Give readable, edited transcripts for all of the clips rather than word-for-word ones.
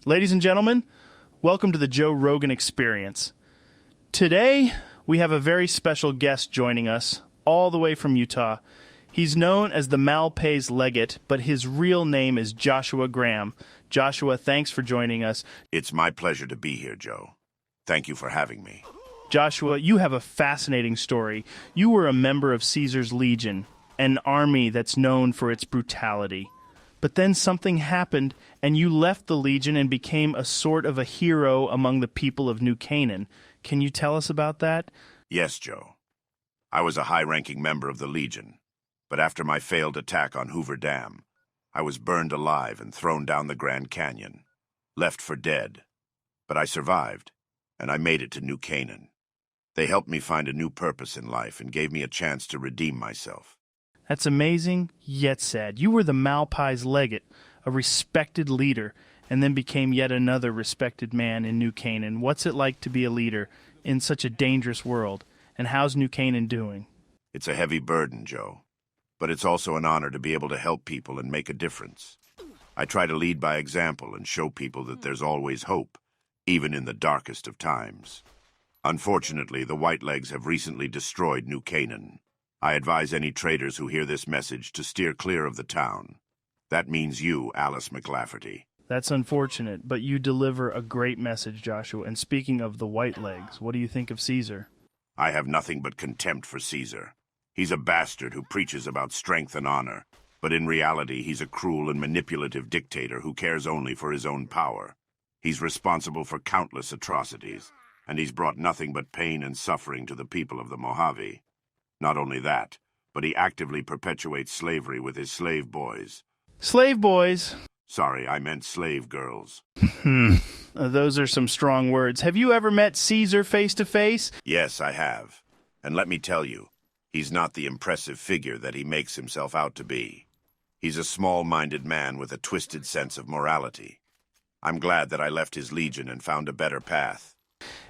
Ladies and gentlemen, welcome to the Joe Rogan Experience. Today, we have a very special guest joining us, all the way from Utah. He's known as the Malpais Legate, but his real name is Joshua Graham. Joshua, thanks for joining us. It's my pleasure to be here, Joe. Thank you for having me. Joshua, you have a fascinating story. You were a member of Caesar's Legion, an army that's known for its brutality. But then something happened, and you left the Legion and became a sort of a hero among the people of New Canaan. Can you tell us about that? Yes, Joe. I was a high-ranking member of the Legion, but after my failed attack on Hoover Dam, I was burned alive and thrown down the Grand Canyon, left for dead. But I survived, and I made it to New Canaan. They helped me find a new purpose in life and gave me a chance to redeem myself. That's amazing, yet sad. You were the Malpais Legate, a respected leader, and then became yet another respected man in New Canaan. What's it like to be a leader in such a dangerous world? And how's New Canaan doing? It's a heavy burden, Joe, but it's also an honor to be able to help people and make a difference. I try to lead by example and show people that there's always hope, even in the darkest of times. Unfortunately, the Whitelegs have recently destroyed New Canaan. I advise any traders who hear this message to steer clear of the town. That means you, Alice McLafferty. That's unfortunate, but you deliver a great message, Joshua. And speaking of the Whitelegs, what do you think of Caesar? I have nothing but contempt for Caesar. He's a bastard who preaches about strength and honor, but in reality he's a cruel and manipulative dictator who cares only for his own power. He's responsible for countless atrocities, and he's brought nothing but pain and suffering to the people of the Mojave. Not only that, but he actively perpetuates slavery with his slave boys. Slave boys? Sorry, I meant slave girls. Those are some strong words. Have you ever met Caesar face to face? Yes, I have. And let me tell you, he's not the impressive figure that he makes himself out to be. He's a small-minded man with a twisted sense of morality. I'm glad that I left his legion and found a better path.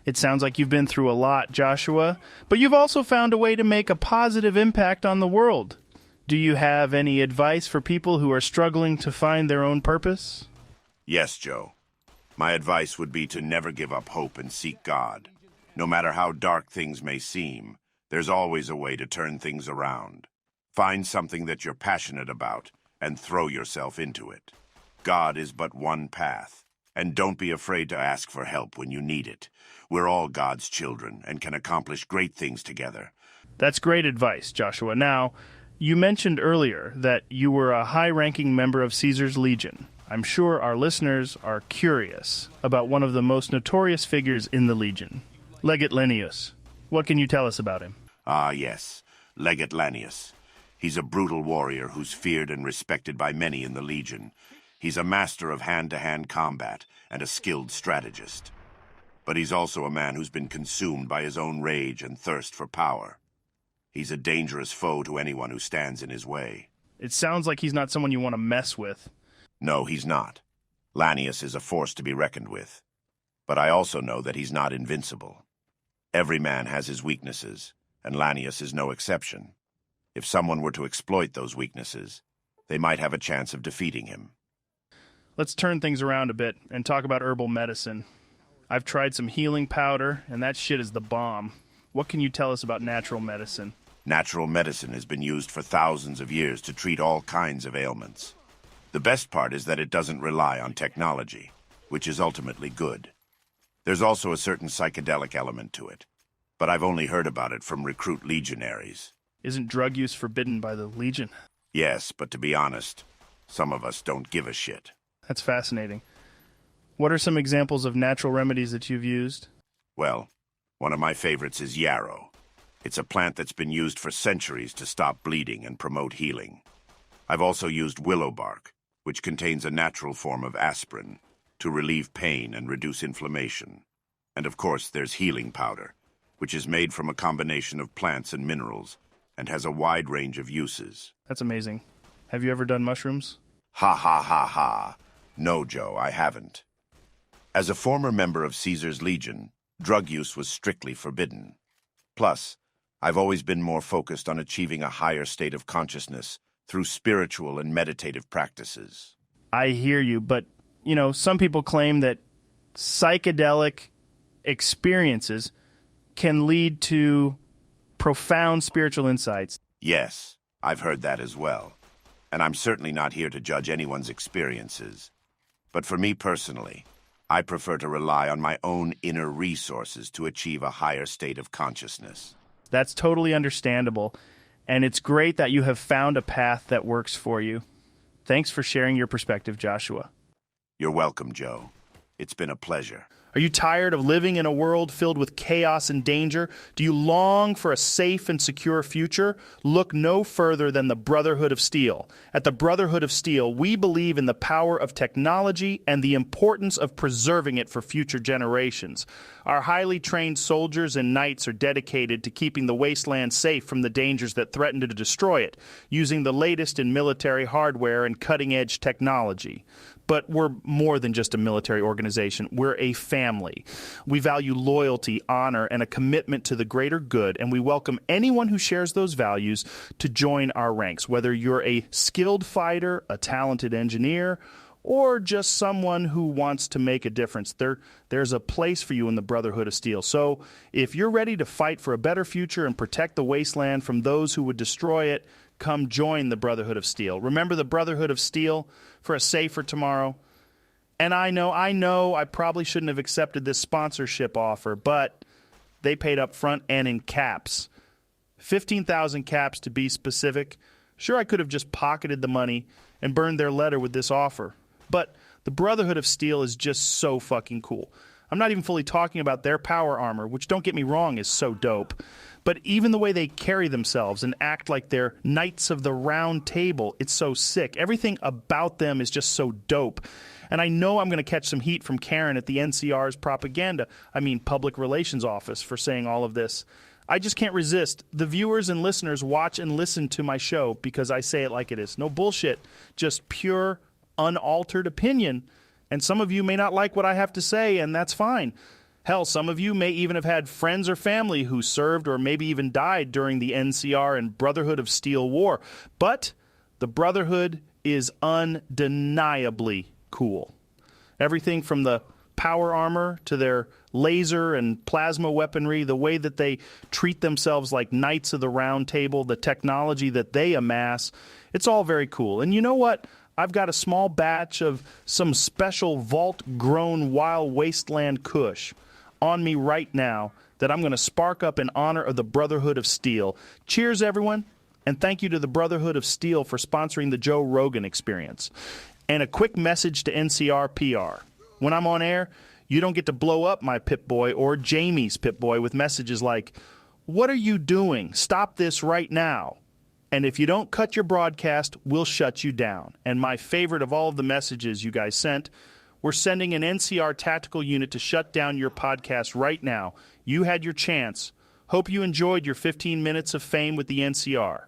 It sounds like you've been through a lot, Joshua, but you've also found a way to make a positive impact on the world. Do you have any advice for people who are struggling to find their own purpose? Yes, Joe. My advice would be to never give up hope and seek God. No matter how dark things may seem, there's always a way to turn things around. Find something that you're passionate about and throw yourself into it. God is but one path, and don't be afraid to ask for help when you need it. We're all God's children and can accomplish great things together. That's great advice, Joshua. Now, you mentioned earlier that you were a high-ranking member of Caesar's Legion. I'm sure our listeners are curious about one of the most notorious figures in the Legion, Legate Lanius. What can you tell us about him? Ah, yes, Legate Lanius. He's a brutal warrior who's feared and respected by many in the Legion. He's a master of hand-to-hand combat and a skilled strategist. But he's also a man who's been consumed by his own rage and thirst for power. He's a dangerous foe to anyone who stands in his way. It sounds like he's not someone you want to mess with. No, he's not. Lanius is a force to be reckoned with. But I also know that he's not invincible. Every man has his weaknesses, and Lanius is no exception. If someone were to exploit those weaknesses, they might have a chance of defeating him. Let's turn things around a bit and talk about herbal medicine. I've tried some healing powder, and that shit is the bomb. What can you tell us about natural medicine? Natural medicine has been used for thousands of years to treat all kinds of ailments. The best part is that it doesn't rely on technology, which is ultimately good. There's also a certain psychedelic element to it, but I've only heard about it from recruit legionaries. Isn't drug use forbidden by the Legion? Yes, but to be honest, some of us don't give a shit. That's fascinating. What are some examples of natural remedies that you've used? Well, one of my favorites is yarrow. It's a plant that's been used for centuries to stop bleeding and promote healing. I've also used willow bark, which contains a natural form of aspirin, to relieve pain and reduce inflammation. And of course, there's healing powder, which is made from a combination of plants and minerals, and has a wide range of uses. That's amazing. Have you ever done mushrooms? Ha ha ha ha. No, Joe, I haven't. As a former member of Caesar's Legion, drug use was strictly forbidden. Plus, I've always been more focused on achieving a higher state of consciousness through spiritual and meditative practices. I hear you, but some people claim that psychedelic experiences can lead to profound spiritual insights. Yes, I've heard that as well. And I'm certainly not here to judge anyone's experiences. But for me personally, I prefer to rely on my own inner resources to achieve a higher state of consciousness. That's totally understandable, and it's great that you have found a path that works for you. Thanks for sharing your perspective, Joshua. You're welcome, Joe. It's been a pleasure. Are you tired of living in a world filled with chaos and danger? Do you long for a safe and secure future? Look no further than the Brotherhood of Steel. At the Brotherhood of Steel, we believe in the power of technology and the importance of preserving it for future generations. Our highly trained soldiers and knights are dedicated to keeping the wasteland safe from the dangers that threaten to destroy it, using the latest in military hardware and cutting-edge technology. But we're more than just a military organization. We're a family. We value loyalty, honor, and a commitment to the greater good, and we welcome anyone who shares those values to join our ranks, whether you're a skilled fighter, a talented engineer, or just someone who wants to make a difference. There's a place for you in the Brotherhood of Steel. So if you're ready to fight for a better future and protect the wasteland from those who would destroy it, come join the Brotherhood of Steel. Remember the Brotherhood of Steel for a safer tomorrow? And I know I probably shouldn't have accepted this sponsorship offer, but they paid up front and in caps. 15,000 caps to be specific. Sure, I could have just pocketed the money and burned their letter with this offer. But the Brotherhood of Steel is just so fucking cool. I'm not even fully talking about their power armor, which, don't get me wrong, is so dope. But even the way they carry themselves and act like they're Knights of the Round Table, it's so sick. Everything about them is just so dope. And I know I'm going to catch some heat from Karen at the NCR's public relations office, for saying all of this. I just can't resist. The viewers and listeners watch and listen to my show because I say it like it is. No bullshit, just pure, unaltered opinion. And some of you may not like what I have to say, and that's fine. Hell, some of you may even have had friends or family who served or maybe even died during the NCR and Brotherhood of Steel war. But the Brotherhood is undeniably cool. Everything from the power armor to their laser and plasma weaponry, the way that they treat themselves like Knights of the Round Table, the technology that they amass, it's all very cool. And you know what? I've got a small batch of some special vault-grown wild wasteland kush on me right now that I'm going to spark up in honor of the Brotherhood of Steel. Cheers, everyone, and thank you to the Brotherhood of Steel for sponsoring the Joe Rogan Experience. And a quick message to NCR PR. When I'm on air, you don't get to blow up my Pip-Boy or Jamie's Pip-Boy with messages like, "What are you doing? Stop this right now." And if you don't cut your broadcast, we'll shut you down. And my favorite of all of the messages you guys sent, we're sending an NCR tactical unit to shut down your podcast right now. You had your chance. Hope you enjoyed your 15 minutes of fame with the NCR.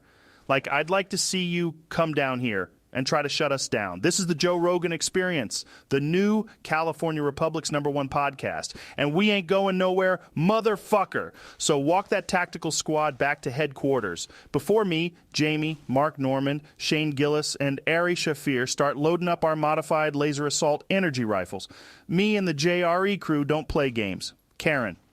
I'd like to see you come down here and try to shut us down. This is the Joe Rogan Experience, the new California Republic's #1 podcast. And we ain't going nowhere, motherfucker. So walk that tactical squad back to headquarters. Before me, Jamie, Mark Norman, Shane Gillis, and Ari Shafir start loading up our modified laser assault energy rifles. Me and the JRE crew don't play games. Karen,